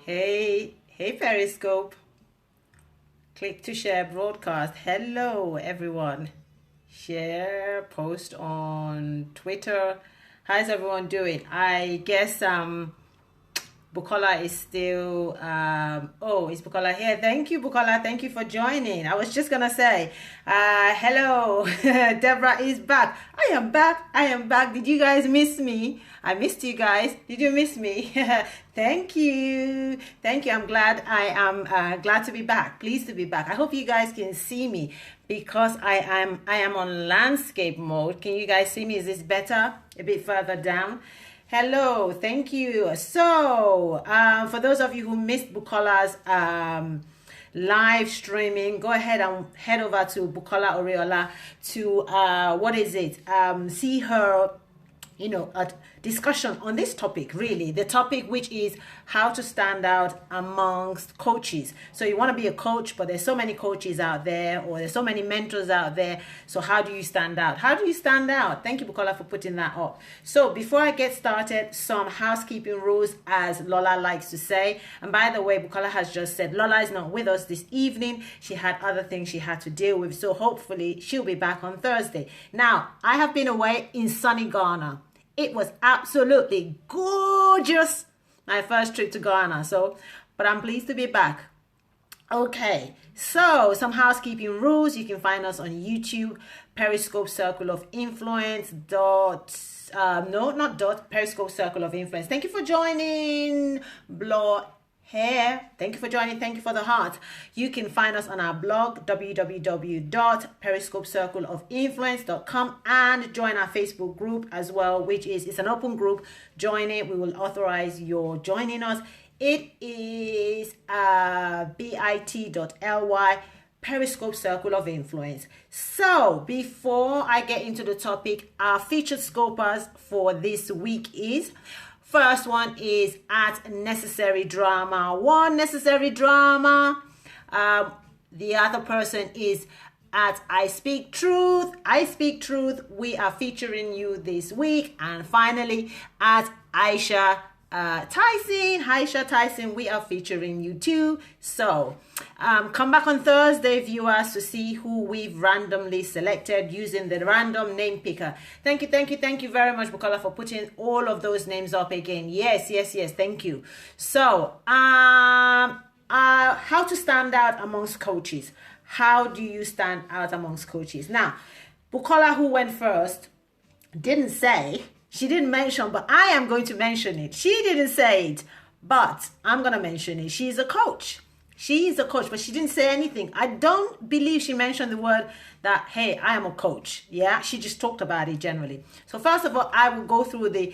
Hey Periscope. Click to share broadcast. Hello everyone. Share, post on Twitter. How's everyone doing? I guess Bukola is still is Bukola here? Thank you, Bukola. Thank you for joining. I was just gonna say hello. Deborah is back. I am back. Did you guys miss me? I missed you guys. Did you miss me? Thank you. I'm glad. I am glad to be back. Pleased to be back. I hope you guys can see me because I am on landscape mode. Can you guys see me? Is this better? A bit further down. Hello, thank you. So, for those of you who missed Bukola's live streaming, go ahead and head over to Bukola Oriola to see her, a discussion on this topic, really the topic, which is how to stand out amongst coaches. So you want to be a coach, but there's so many coaches out there, or there's so many mentors out there. So how do you stand out? Thank you, Bukola, for putting that up. So before I get started, some housekeeping rules, as Lola likes to say. And by the way, Bukola has just said Lola is not with us this evening. She had other things she had to deal with. So hopefully she'll be back on Thursday. Now, I have been away in sunny Ghana. It was absolutely gorgeous. My first trip to Ghana. But I'm pleased to be back. Okay, so some housekeeping rules. You can find us on YouTube, Periscope Circle of Influence. Periscope Circle of Influence. Thank you for joining, Here. Thank you for joining. Thank you for the heart. You can find us on our blog, www.periscopecircleofinfluence.com, and join our Facebook group as well, it's an open group. Join it. We will authorize your joining us. It is bit.ly Periscope Circle of Influence. So before I get into the topic, our featured scopers for this week is... First one is at Necessary Drama. One Necessary Drama. The other person is at I Speak Truth. I Speak Truth. We are featuring you this week. And finally, at Aisha Tyson, we are featuring you too. So come back on Thursday, viewers, to see who we've randomly selected using the random name picker. Thank you very much, Bukola, for putting all of those names up again. Yes, thank you. So how to stand out amongst coaches. How do you stand out amongst coaches? Now, Bukola, who went first, didn't say. She didn't mention, but I am going to mention it. She didn't say it, but I'm going to mention it. She's a coach. She is a coach, but she didn't say anything. I don't believe she mentioned the word that, hey, I am a coach. Yeah, she just talked about it generally. So first of all, I will go through the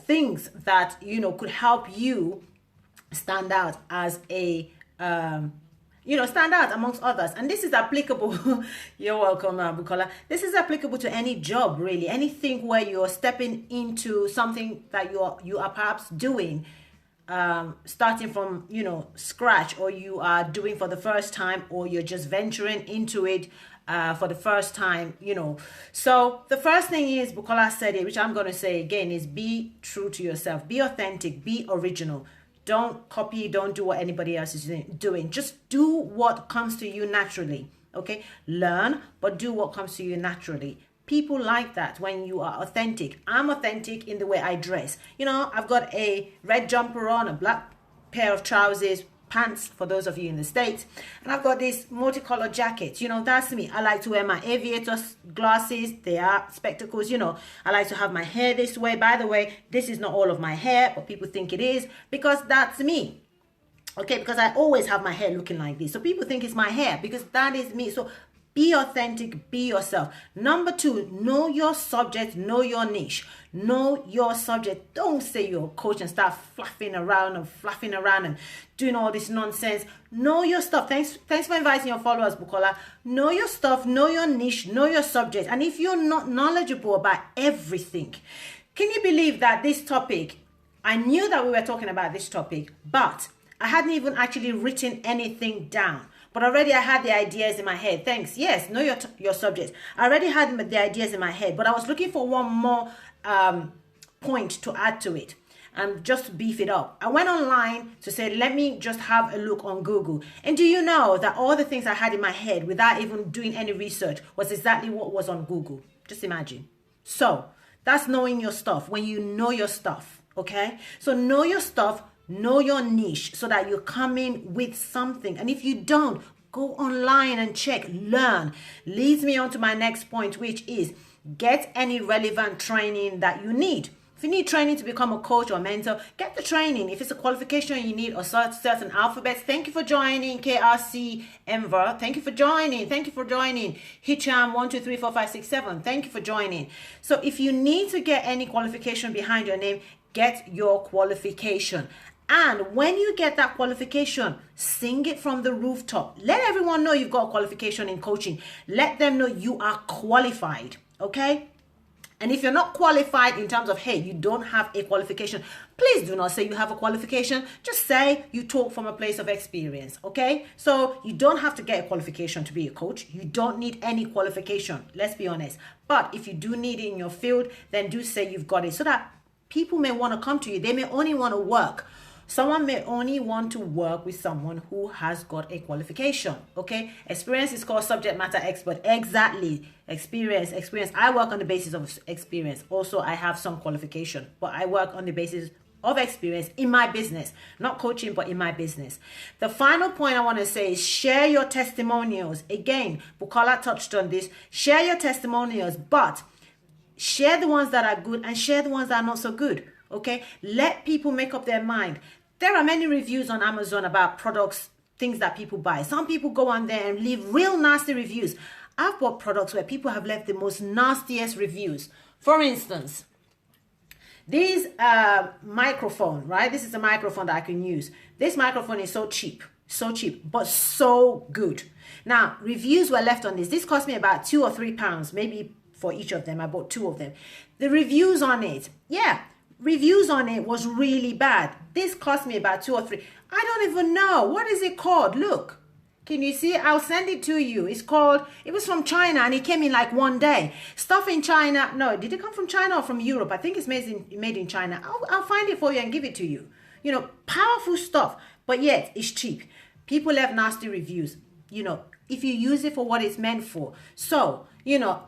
things that, could help you stand out as a stand out amongst others. And this is applicable. You're welcome, Bukola. This is applicable to any job, really. Anything where you're stepping into something that you are perhaps doing, starting from, scratch, or you are doing for the first time, or you're just venturing into it for the first time, So the first thing is, Bukola said it, which I'm going to say again, is be true to yourself. Be authentic. Be original. Don't copy, don't do what anybody else is doing. Just do what comes to you naturally, okay? Learn, but do what comes to you naturally. People like that when you are authentic. I'm authentic in the way I dress. I've got a red jumper on, a black pair of trousers, pants for those of you in the States, and I've got this multicolored jacket. That's me. I like to wear my aviator glasses. They are spectacles. I like to have my hair this way. By the way, this is not all of my hair, but people think it is because that's me. Okay, because I always have my hair looking like this. So people think it's my hair because that is me. So be authentic, be yourself. Number 2, know your subject, know your niche. Know your subject. Don't say you're a coach and start fluffing around and doing all this nonsense. Know your stuff. Thanks for inviting your followers, Bukola. Know your stuff, know your niche, know your subject. And if you're not knowledgeable about everything, can you believe that this topic, I knew that we were talking about this topic, but I hadn't even actually written anything down. But already I had the ideas in my head. Thanks. Yes, know your subject. I already had the ideas in my head, but I was looking for one more point to add to it. and just to beef it up. I went online to say, let me just have a look on Google. And do you know that all the things I had in my head without even doing any research was exactly what was on Google? Just imagine. So that's knowing your stuff, when you know your stuff, okay? So know your stuff, know your niche so that you come in with something. And if you don't, go online and check, learn. Leads me on to my next point, which is get any relevant training that you need. If you need training to become a coach or mentor, get the training. If it's a qualification you need or certain alphabets, thank you for joining. KRC Enver, thank you for joining. Thank you for joining. Hicham 1 2 3 4 5 6 7, thank you for joining. So if you need to get any qualification behind your name, get your qualification. And when you get that qualification, sing it from the rooftop. Let everyone know you've got a qualification in coaching. Let them know you are qualified, okay? And if you're not qualified in terms of, hey, you don't have a qualification, please do not say you have a qualification. Just say you talk from a place of experience, okay? So you don't have to get a qualification to be a coach. You don't need any qualification, let's be honest. But if you do need it in your field, then do say you've got it so that people may want to come to you. They may only want to work. Someone may only want to work with someone who has got a qualification, okay? Experience is called subject matter expert. Exactly. Experience. I work on the basis of experience. Also, I have some qualification, but I work on the basis of experience in my business. Not coaching, but in my business. The final point I want to say is share your testimonials. Again, Bukola touched on this. Share your testimonials, but share the ones that are good and share the ones that are not so good. Okay, let people make up their mind. There are many reviews on Amazon about products, things that people buy. Some people go on there and leave real nasty reviews. I've bought products where people have left the most nastiest reviews. For instance, this microphone, right? This is a microphone that I can use. This microphone is so cheap, but so good. Now, reviews were left on this. This cost me about £2 or £3, maybe for each of them. I bought 2 of them. The reviews on it, reviews on it was really bad. This cost me about 2 or 3. I don't even know. What is it called? Look. Can you see? I'll send it to you. It's called, it was from China and it came in like one day. Stuff in China. No, did it come from China or from Europe? I think it's made in China. I'll find it for you and give it to you. You know, powerful stuff, but yet it's cheap. People have nasty reviews, you know, if you use it for what it's meant for. So, you know,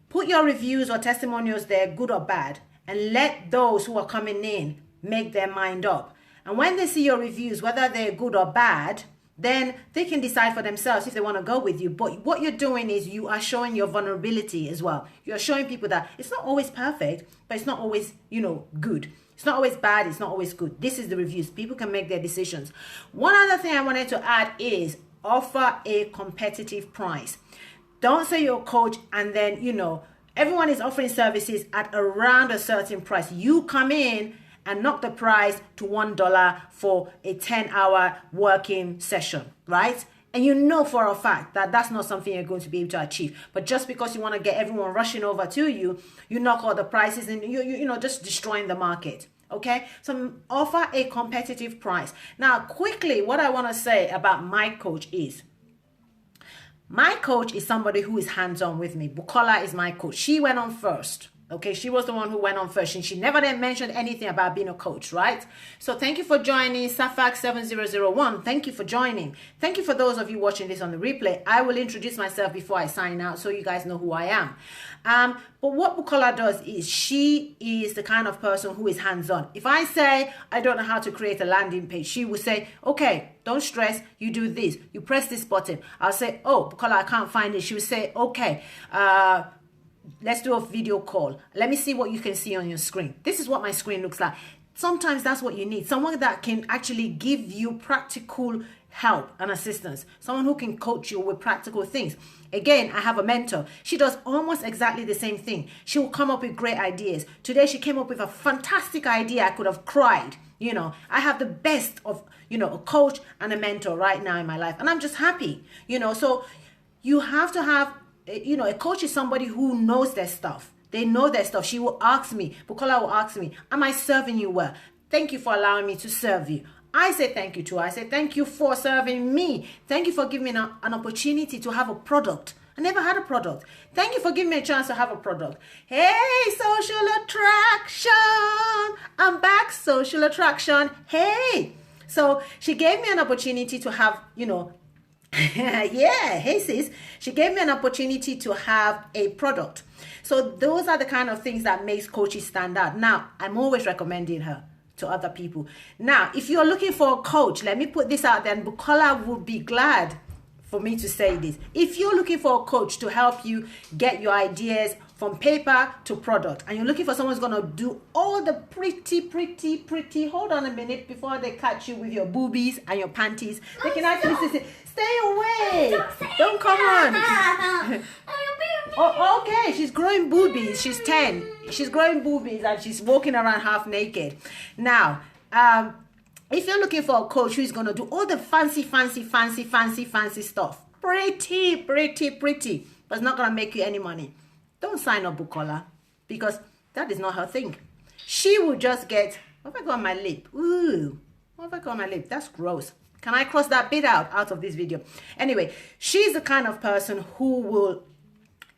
put your reviews or testimonials there, good or bad, and let those who are coming in make their mind up. And when they see your reviews, whether they're good or bad, then they can decide for themselves if they want to go with you. But what you're doing is you are showing your vulnerability as well. You're showing people that it's not always perfect, but it's not always, you know, good. It's not always bad. It's not always good. This is the reviews. People can make their decisions. One other thing I wanted to add is offer a competitive price. Don't say you're a coach and then, you know, everyone is offering services at around a certain price. You come in and knock the price to $1 for a 10-hour working session, right? And you know for a fact that that's not something you're going to be able to achieve. But just because you want to get everyone rushing over to you, you knock all the prices and you know, just destroying the market. Okay, so offer a competitive price. Now, quickly, what I want to say about my coach is, my coach is somebody who is hands-on with me. Bukola is my coach. She went on first. Okay, she was the one who went on first, and she never then mentioned anything about being a coach, right? So thank you for joining, Safak 7001. Thank you for joining. Thank you for those of you watching this on the replay. I will introduce myself before I sign out so you guys know who I am. But what Bukola does is she is the kind of person who is hands-on. If I say I don't know how to create a landing page, she will say, okay, don't stress, you do this, you press this button. I'll say, oh, Bukola, I can't find it. She will say, okay, let's do a video call. Let me see what you can see on your screen. This is what my screen looks like. Sometimes that's what you need. Someone that can actually give you practical help and assistance. Someone who can coach you with practical things. Again, I have a mentor. She does almost exactly the same thing. She will come up with great ideas. Today, she came up with a fantastic idea. I could have cried. You know, I have the best of, you know, a coach and a mentor right now in my life. And I'm just happy, you know. So you have to have, you know, a coach is somebody who knows their stuff. They know their stuff. She will ask me, Bukola will ask me, am I serving you well? Thank you for allowing me to serve you. I say thank you to her. I say thank you for serving me. Thank you for giving me an opportunity to have a product. I never had a product. Thank you for giving me a chance to have a product. Hey, social attraction. I'm back, social attraction. Hey. So she gave me an opportunity to have, yeah, hey sis. She gave me an opportunity to have a product. So those are the kind of things that makes coaches stand out. Now, I'm always recommending her to other people. Now, if you're looking for a coach, let me put this out there, and Bukola would be glad for me to say this. If you're looking for a coach to help you get your ideas from paper to product, and you're looking for someone who's going to do all the pretty, hold on a minute before they catch you with your boobies and your panties. They can actually say, stay away. Don't come on. Oh, okay, she's growing boobies. She's 10. She's growing boobies and she's walking around half naked. Now, if you're looking for a coach who's going to do all the fancy stuff, pretty, but it's not going to make you any money, don't sign up Bukola, because that is not her thing. She will just get, what have I got on my lip? Ooh, what have I got on my lip? That's gross. Can I cross that bit out of this video? Anyway, she's the kind of person who will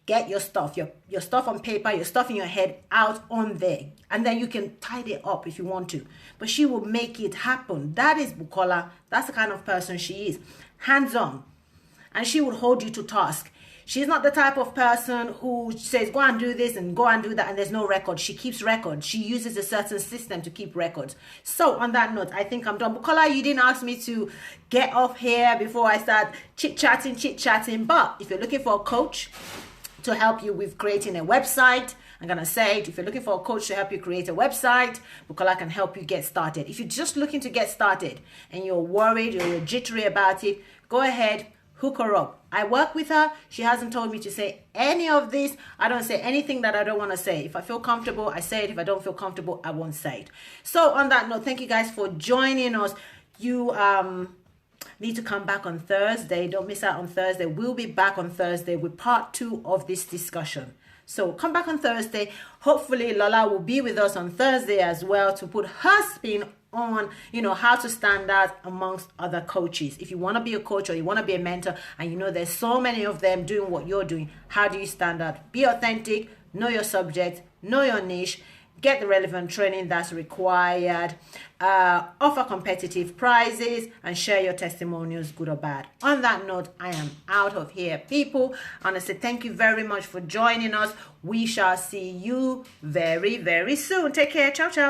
get your stuff, your stuff on paper, your stuff in your head out on there. And then you can tidy it up if you want to. But she will make it happen. That is Bukola. That's the kind of person she is. Hands-on. And she will hold you to task. She's not the type of person who says, go and do this and go and do that, and there's no record. She keeps records. She uses a certain system to keep records. So on that note, I think I'm done. Bukola, you didn't ask me to get off here before I start chit-chatting. But if you're looking for a coach to help you with creating a website, I'm going to say it. If you're looking for a coach to help you create a website, Bukola can help you get started. If you're just looking to get started and you're worried or you're jittery about it, go ahead, hook her up. I work with her. She hasn't told me to say any of this. I don't say anything that I don't want to say. If I feel comfortable, I say it. If I don't feel comfortable, I won't say it. So on that note, thank you guys for joining us. You need to come back on Thursday. Don't miss out on Thursday. We'll be back on Thursday with part 2 of this discussion. So come back on Thursday. Hopefully Lola will be with us on Thursday as well to put her spin on, how to stand out amongst other coaches. If you want to be a coach or you want to be a mentor, and there's so many of them doing what you're doing, how do you stand out? Be authentic, know your subject, know your niche, get the relevant training that's required, offer competitive prizes, and share your testimonials, good or bad. On that note, I am out of here, people. And I say thank you very much for joining us. We shall see you very, very soon. Take care. Ciao, ciao.